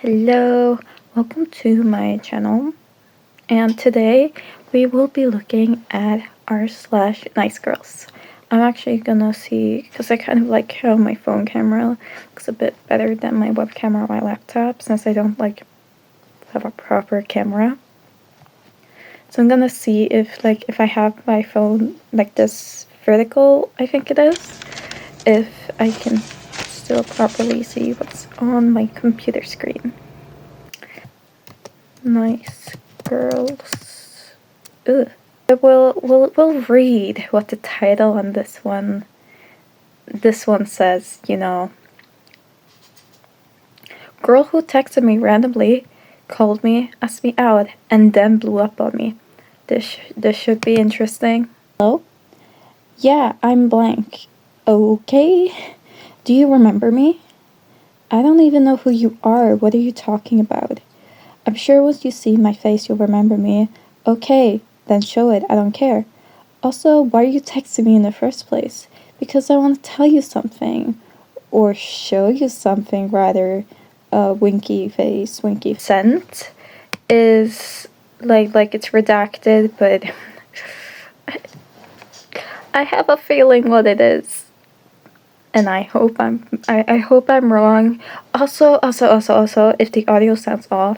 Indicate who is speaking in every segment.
Speaker 1: Hello, welcome to my channel, and today we will be looking at r/nicegirls. I'm actually gonna see, because I kind of like how my phone camera looks a bit better than my web camera on my laptop, since I don't have a proper camera. So I'm gonna see if I have my phone like this vertical, I think it is, if I can still properly see what's on my computer screen. Nice girls. Ugh. We'll read what the title on this one says, Girl who texted me randomly, called me, asked me out, and then blew up on me. This should be interesting. Hello? Yeah, I'm blank. Okay. Do you remember me? I don't even know who you are. What are you talking about? I'm sure once you see my face, you'll remember me. Okay, then show it. I don't care. Also, why are you texting me in the first place? Because I want to tell you something. Or show you something, rather. Winky face, winky. Sent is like it's redacted, but I have a feeling what it is. And I hope I'm wrong. Also, if the audio sounds off,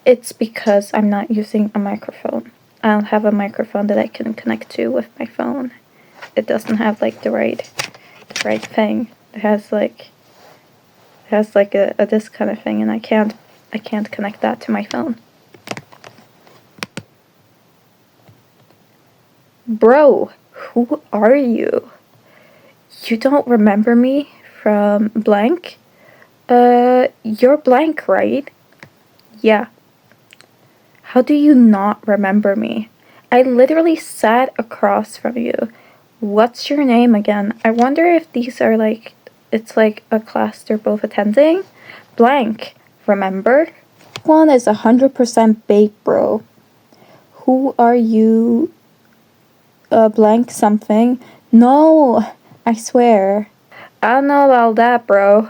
Speaker 1: it's because I'm not using a microphone. I don't have a microphone that I can connect to with my phone. It doesn't have the right thing. It has a this kind of thing, and I can't connect that to my phone. Bro, who are you? You don't remember me from blank? You're blank, right? Yeah. How do you not remember me? I literally sat across from you. What's your name again? I wonder if these are it's like a class they're both attending. Blank, remember? One is 100% bait, bro. Who are you? Blank something? No, I swear. I don't know about that, bro.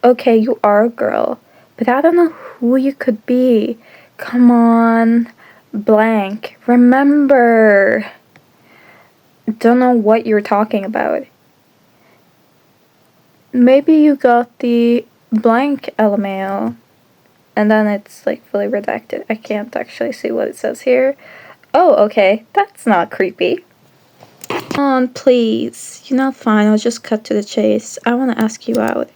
Speaker 1: Okay, you are a girl, but I don't know who you could be. Come on, blank. Remember. Don't know what you're talking about. Maybe you got the blank LMAO, and then it's fully redacted. I can't actually see what it says here. Oh, okay, that's not creepy. Come on, please. Fine, I'll just cut to the chase. I want to ask you out.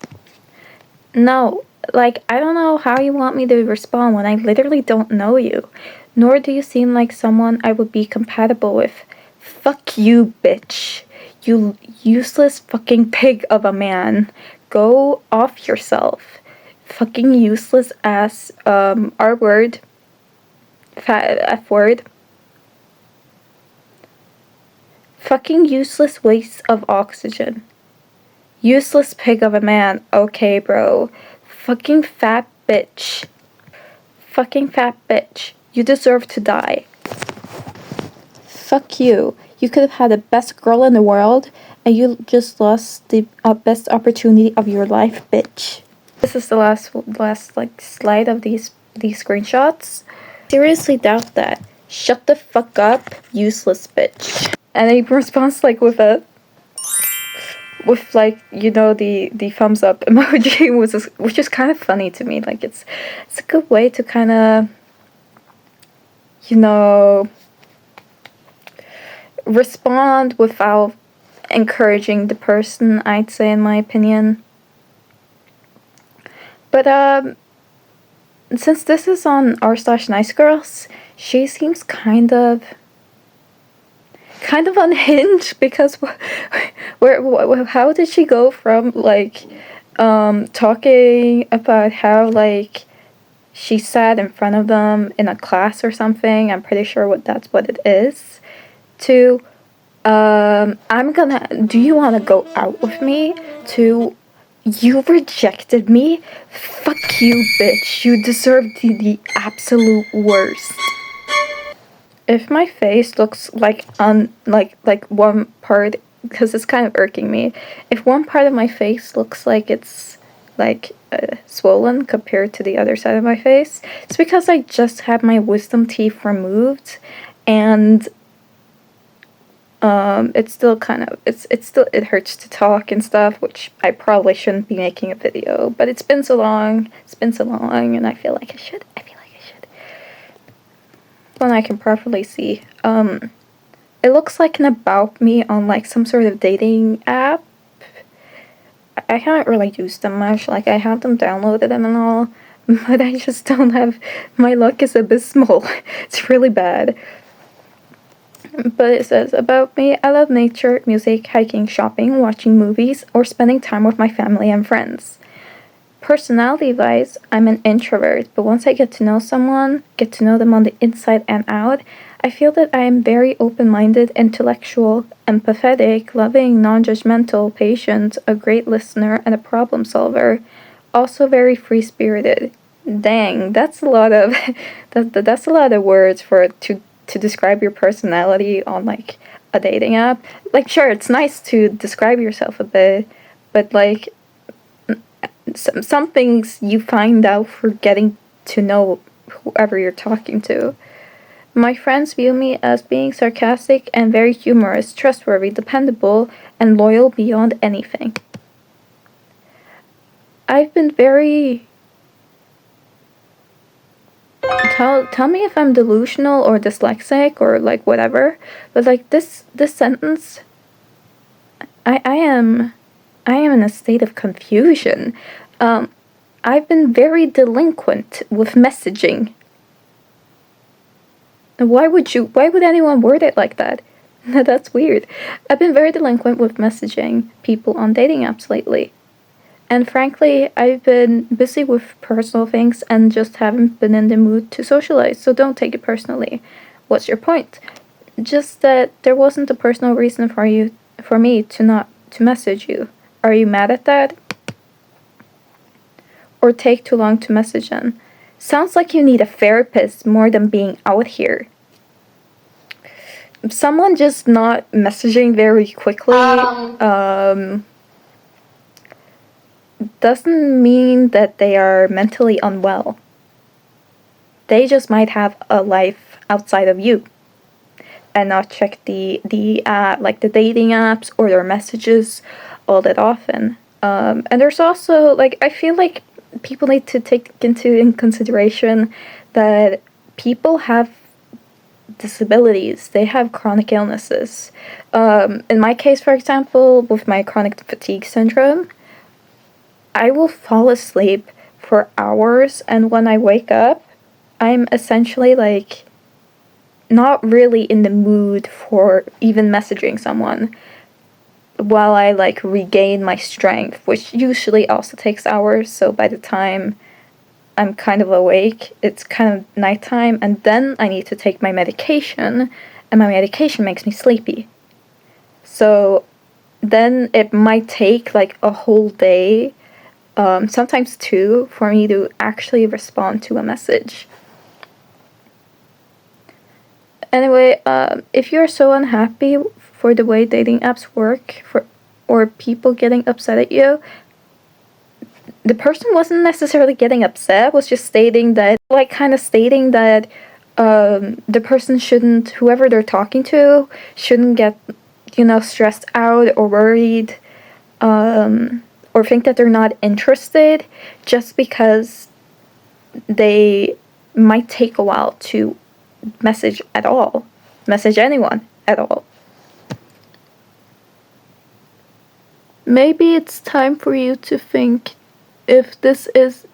Speaker 1: No, I don't know how you want me to respond when I literally don't know you. Nor do you seem like someone I would be compatible with. Fuck you, bitch. You useless fucking pig of a man. Go off yourself. Fucking useless ass, R word. F word. Fucking useless waste of oxygen. Useless pig of a man. Okay, bro. Fucking fat bitch. Fucking fat bitch. You deserve to die. Fuck you. You could have had the best girl in the world, and you just lost the best opportunity of your life, bitch. This is the last slide of these screenshots. Seriously doubt that. Shut the fuck up, useless bitch. And he responds with the thumbs up emoji, which is kind of funny to me. It's a good way to kind of respond without encouraging the person, I'd say, in my opinion. But since this is on r/nicegirls, she seems kind of unhinged, because how did she go from talking about how she sat in front of them in a class or something, I'm pretty sure that's what it is, to do you want to go out with me, to you rejected me? Fuck you, bitch. You deserve the absolute worst. If my face looks like one part, because it's kind of irking me, if one part of my face looks like it's like swollen compared to the other side of my face. It's because I just had my wisdom teeth removed, and it's still kind of it hurts to talk and stuff, which I probably shouldn't be making a video, but it's been so long, and I feel like I should. When I can properly see, it looks like an about me on like some sort of dating app. I haven't really used them much, like I have them downloaded and all, but I just don't have, my luck is abysmal. It's really bad. But it says, about me, I love nature, music, hiking, shopping, watching movies, or spending time with my family and friends. Personality-wise, I'm an introvert, but once I get to know someone, get to know them on the inside and out, I feel that I am very open-minded, intellectual, empathetic, loving, non-judgmental, patient, a great listener, and a problem solver. Also very free-spirited. Dang, that's a lot of that's a lot of words for to describe your personality on like a dating app. Like, sure, it's nice to describe yourself a bit, but like some things you find out for getting to know whoever you're talking to. My friends view me as being sarcastic and very humorous, trustworthy, dependable, and loyal beyond anything. I've been very... Tell me if I'm delusional or dyslexic or like whatever, but like this sentence, I am in a state of confusion. I've been very delinquent with messaging. Why would anyone word it like that? That's weird. I've been very delinquent with messaging people on dating apps lately. And frankly, I've been busy with personal things and just haven't been in the mood to socialize, so don't take it personally. What's your point? Just that there wasn't a personal reason for me to message you. Are you mad at that? Or take too long to message them? Sounds like you need a therapist more than being out here. Someone just not messaging very quickly doesn't mean that they are mentally unwell. They just might have a life outside of you and not check the dating apps or their messages all that often. And there's also, like, I feel like people need to take into consideration that people have disabilities. They have chronic illnesses. In my case, for example, with my chronic fatigue syndrome, I will fall asleep for hours, and when I wake up, I'm essentially like not really in the mood for even messaging someone while I like regain my strength, which usually also takes hours. So by the time I'm kind of awake, it's kind of nighttime, and then I need to take my medication, and my medication makes me sleepy. So then it might take like a whole day, sometimes two, for me to actually respond to a message. Anyway, if you're so unhappy for the way dating apps work, or people getting upset at you, the person wasn't necessarily getting upset, was just stating that, the person shouldn't, whoever they're talking to, shouldn't get, stressed out or worried, or think that they're not interested just because they might take a while to message anyone at all. Maybe it's time for you to think if this is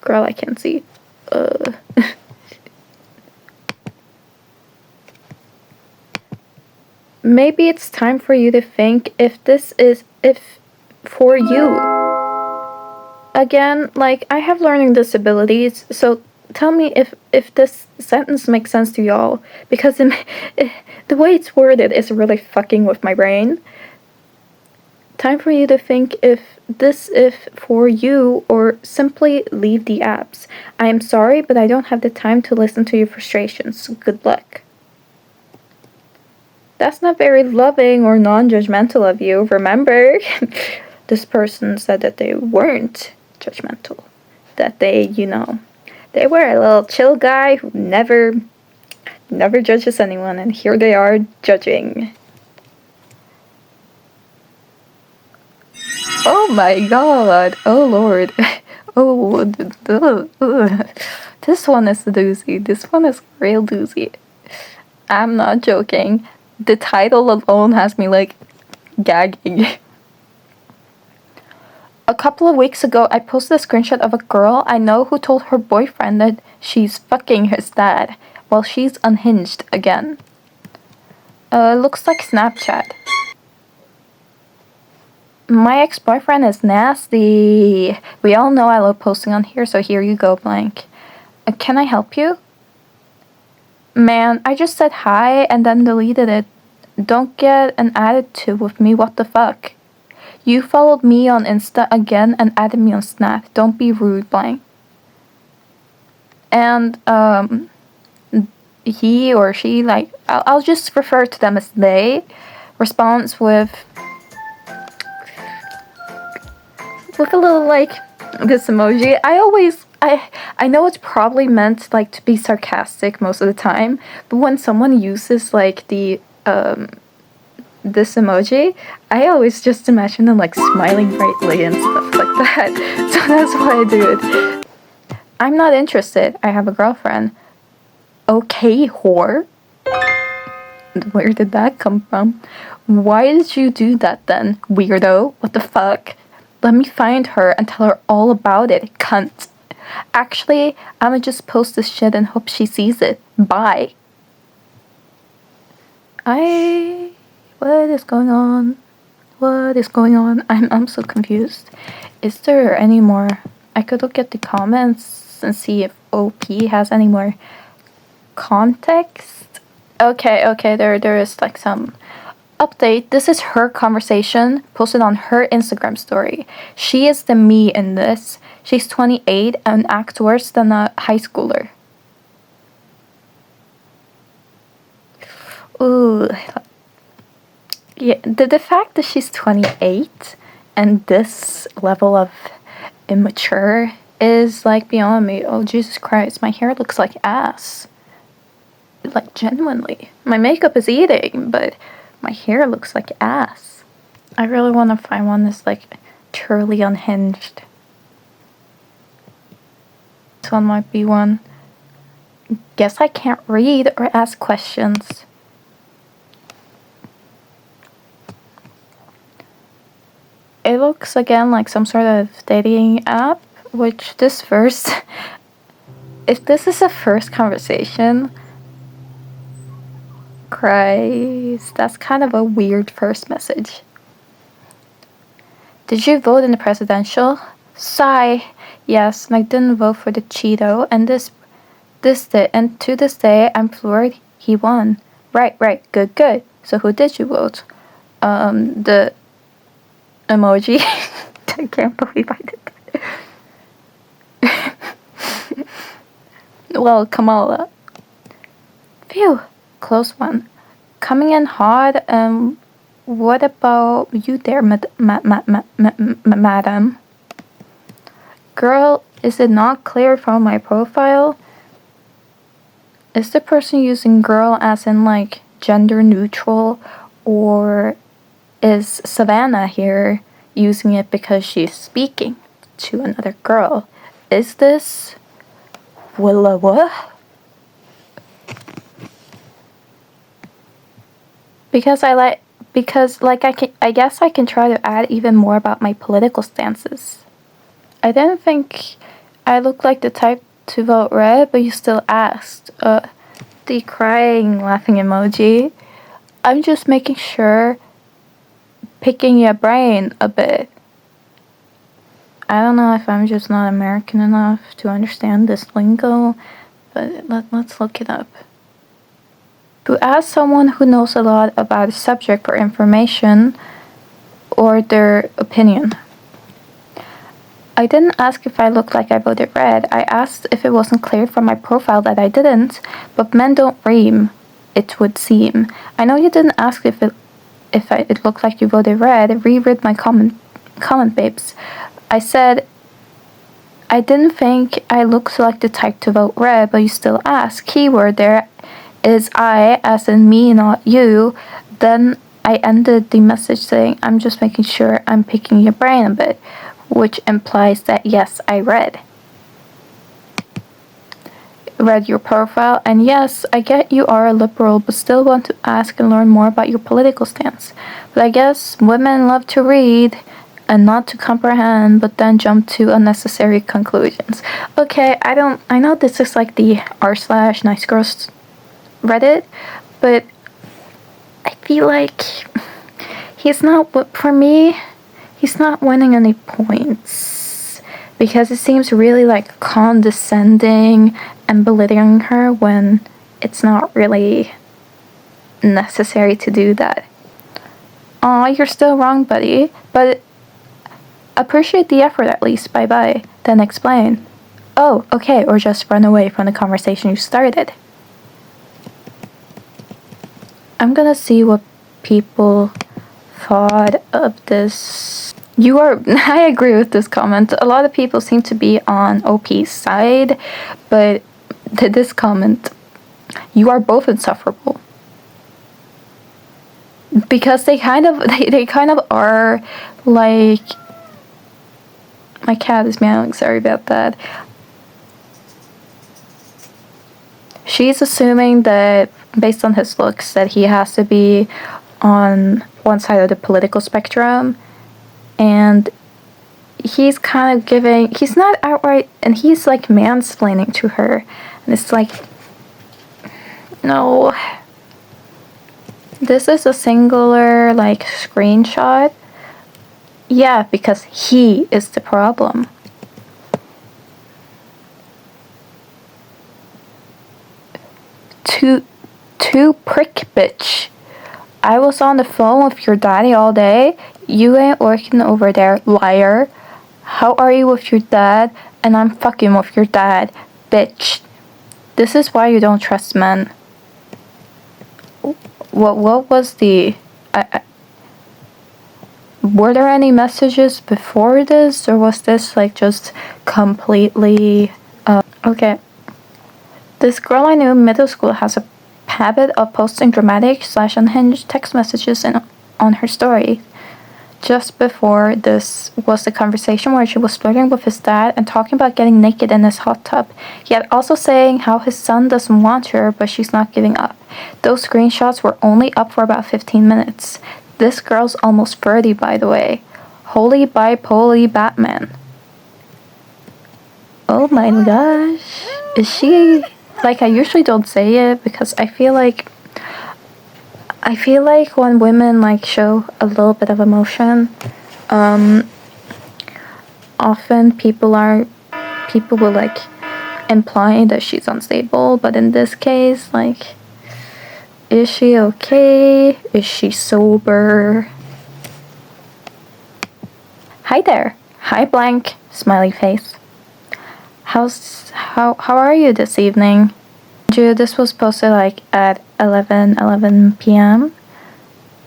Speaker 1: girl, I can't see. Maybe it's time for you to think if for you. Again, like, I have learning disabilities, so tell me if this sentence makes sense to y'all, because the way it's worded is really fucking with my brain. Time for you to think if for you, or simply leave the apps. I am sorry, but I don't have the time to listen to your frustrations. Good luck. That's not very loving or non-judgmental of you, remember? this person said that they weren't judgmental. That they, they were a little chill guy who never judges anyone, and here they are judging. Oh my god! Oh lord! Oh, this one is a doozy. This one is real doozy. I'm not joking. The title alone has me like gagging. A couple of weeks ago, I posted a screenshot of a girl I know who told her boyfriend that she's fucking his dad while she's unhinged again. Looks like Snapchat. My ex-boyfriend is nasty. We all know I love posting on here, so here you go, blank. Can I help you? Man, I just said hi and then deleted it. Don't get an attitude with me, what the fuck? You followed me on Insta again and added me on Snap. Don't be rude, blank. And, he or she, like, I'll just refer to them as they, responds with a little, like, this emoji. I know it's probably meant, like, to be sarcastic most of the time, but when someone uses, like, this emoji, I always just imagine them, like, smiling brightly and stuff like that. So that's why I do it. I'm not interested. I have a girlfriend. Okay, whore. Where did that come from? Why did you do that then, weirdo? What the fuck? Let me find her and tell her all about it, cunt. Actually, I'ma just post this shit and hope she sees it. Bye. What is going on? What is going on? I'm so confused. Is there any more? I could look at the comments and see if OP has any more context. Okay, there is like some update. This is her conversation posted on her Instagram story. She is the me in this. She's 28 and acts worse than a high schooler. Ooh. Yeah, the fact that she's 28 and this level of immature is like beyond me. Oh, Jesus Christ, my hair looks like ass. Like, genuinely. My makeup is eating, but my hair looks like ass. I really want to find one that's like truly unhinged. This one might be one. Guess I can't read or ask questions. It looks again like some sort of dating app, which this first... if this is a first conversation... Christ, that's kind of a weird first message. Did you vote in the presidential? Sigh. Yes, and I didn't vote for the Cheeto, and to this day, I'm floored he won. Right, good. So who did you vote? The emoji. I can't believe I did that. Well, Kamala. Phew. Close one. Coming in hard. What about you there, madam? Girl, is it not clear from my profile? Is the person using girl as in like gender neutral, or is Savannah here using it because she's speaking to another girl? Is this Willa? Because I guess I can try to add even more about my political stances. I didn't think I looked like the type to vote red, but you still asked. The crying, laughing emoji. I'm just making sure, picking your brain a bit. I don't know if I'm just not American enough to understand this lingo, but let's look it up. To ask someone who knows a lot about a subject for information or their opinion. I didn't ask if I looked like I voted red. I asked if it wasn't clear from my profile that I didn't, but men don't ream, it would seem. I know you didn't ask if it looked like you voted red. Reread my comment comment, babes. I said, I didn't think I looked like the type to vote red, but you still ask. Keyword there is I, as in me, not you. Then I ended the message saying, I'm just making sure I'm picking your brain a bit, which implies that yes, I read your profile, and yes, I get you are a liberal, but still want to ask and learn more about your political stance. But I guess women love to read and not to comprehend, but then jump to unnecessary conclusions. Okay, I know this is like the r/nicegirls Reddit, but I feel like he's not winning any points, because it seems really like condescending and belittling her when it's not really necessary to do that. Aw, you're still wrong, buddy, but appreciate the effort at least, bye-bye, then explain. Oh, okay, or just run away from the conversation you started. I'm gonna see what people thought of this. I agree with this comment. A lot of people seem to be on OP's side, but this comment, you are both insufferable. Because they kind of are like, my cat is meowing, sorry about that. She's assuming that based on his looks that he has to be on one side of the political spectrum, and he's kind of he's not outright, and he's like mansplaining to her, and it's like, no, this is a singular like screenshot. Yeah, because he is the problem. To prick bitch. I was on the phone with your daddy all day. You ain't working over there, liar. How are you with your dad? And I'm fucking with your dad, bitch. This is why you don't trust men. What was the... were there any messages before this, or was this like just completely... okay. This girl I knew in middle school has a habit of posting dramatic/unhinged text messages on her story. Just before this was the conversation where she was flirting with his dad and talking about getting naked in his hot tub, yet also saying how his son doesn't want her, but she's not giving up. Those screenshots were only up for about 15 minutes. This girl's almost 30, by the way. Holy bipolar Batman. Oh my gosh. Is she... Like, I usually don't say it because I feel like when women like show a little bit of emotion, often people will like imply that she's unstable, but in this case, like, is she okay? Is she sober? Hi there. Hi blank. Smiley face. How are you this evening? This was posted like at 11 p.m.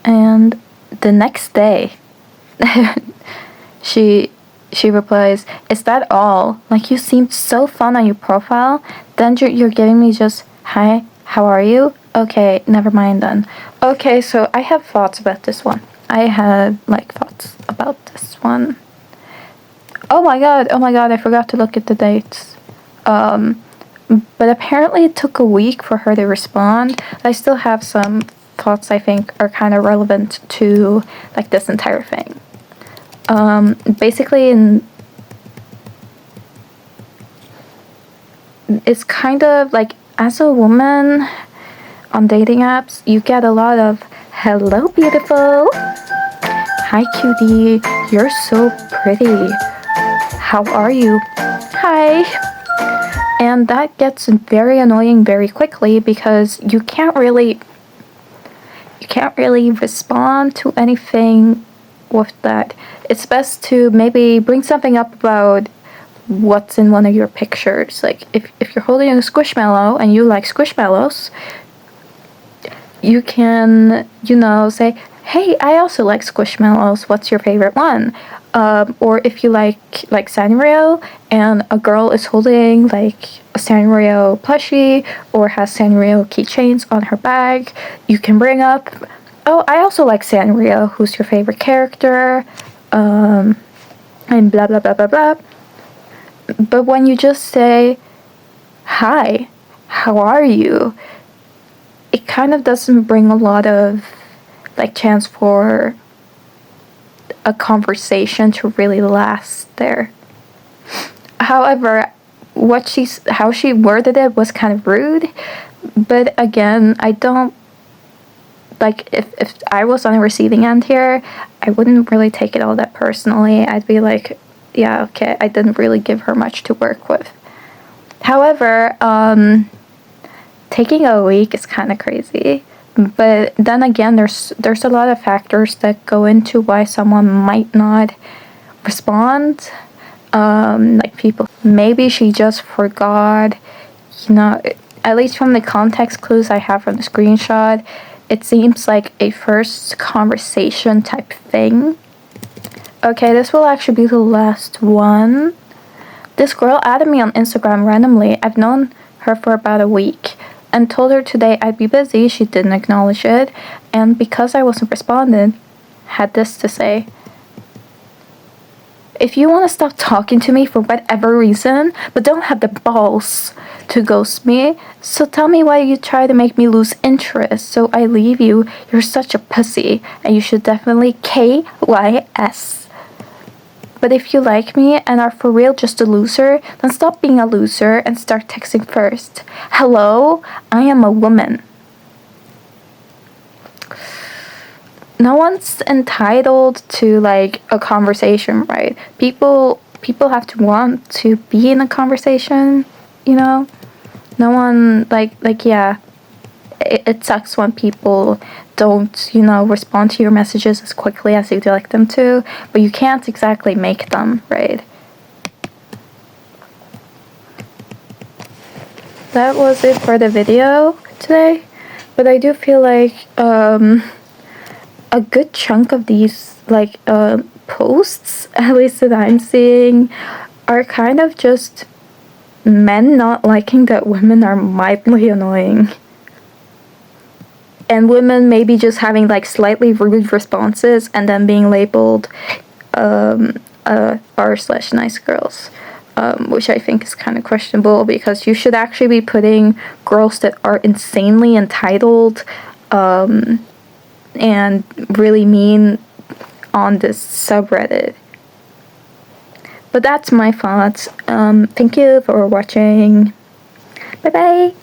Speaker 1: and the next day she replies, is that all? Like, you seemed so fun on your profile, then you're giving me just hi, how are you? Okay, never mind then. Okay, so I have thoughts about this one. Oh my god, I forgot to look at the dates. But apparently it took a week for her to respond. I still have some thoughts I think are kind of relevant to like this entire thing. Basically, it's kind of like, as a woman on dating apps, you get a lot of hello beautiful, hi cutie, you're so pretty, how are you, hi. And that gets very annoying very quickly because you can't really respond to anything with that. It's best to maybe bring something up about what's in one of your pictures. Like, if you're holding a squishmallow and you like squishmallows, you can, say, hey, I also like Squishmallows, what's your favorite one? Or if you like Sanrio and a girl is holding like a Sanrio plushie or has Sanrio keychains on her bag, you can bring up, oh, I also like Sanrio, who's your favorite character? And blah blah blah blah blah. But when you just say, hi, how are you? It kind of doesn't bring a lot of like chance for a conversation to really last there. However, how she worded it was kind of rude, but again, I don't like if I was on the receiving end here, I wouldn't really take it all that personally. I'd be like, yeah, okay, I didn't really give her much to work with. However, taking a week is kind of crazy. But then again, there's a lot of factors that go into why someone might not respond. Like people, maybe she just forgot, at least from the context clues I have from the screenshot, it seems like a first conversation type thing. Okay, this will actually be the last one. This girl added me on Instagram randomly. I've known her for about a week and told her today I'd be busy. She didn't acknowledge it, and because I wasn't responded, had this to say. If you want to stop talking to me for whatever reason, but don't have the balls to ghost me, so tell me why you try to make me lose interest so I leave you. You're such a pussy, and you should definitely KYS. But if you like me and are for real just a loser, then stop being a loser and start texting first. Hello? I am a woman. No one's entitled to like a conversation, right? People have to want to be in a conversation, No one yeah. It sucks when people don't, respond to your messages as quickly as you'd like them to, but you can't exactly make them, right? That was it for the video today, but I do feel like a good chunk of these posts, at least that I'm seeing, are kind of just men not liking that women are mildly annoying. And women maybe just having like slightly rude responses and then being labeled r/nicegirls, which I think is kind of questionable because you should actually be putting girls that are insanely entitled and really mean on this subreddit. But that's my thoughts. Thank you for watching. Bye bye.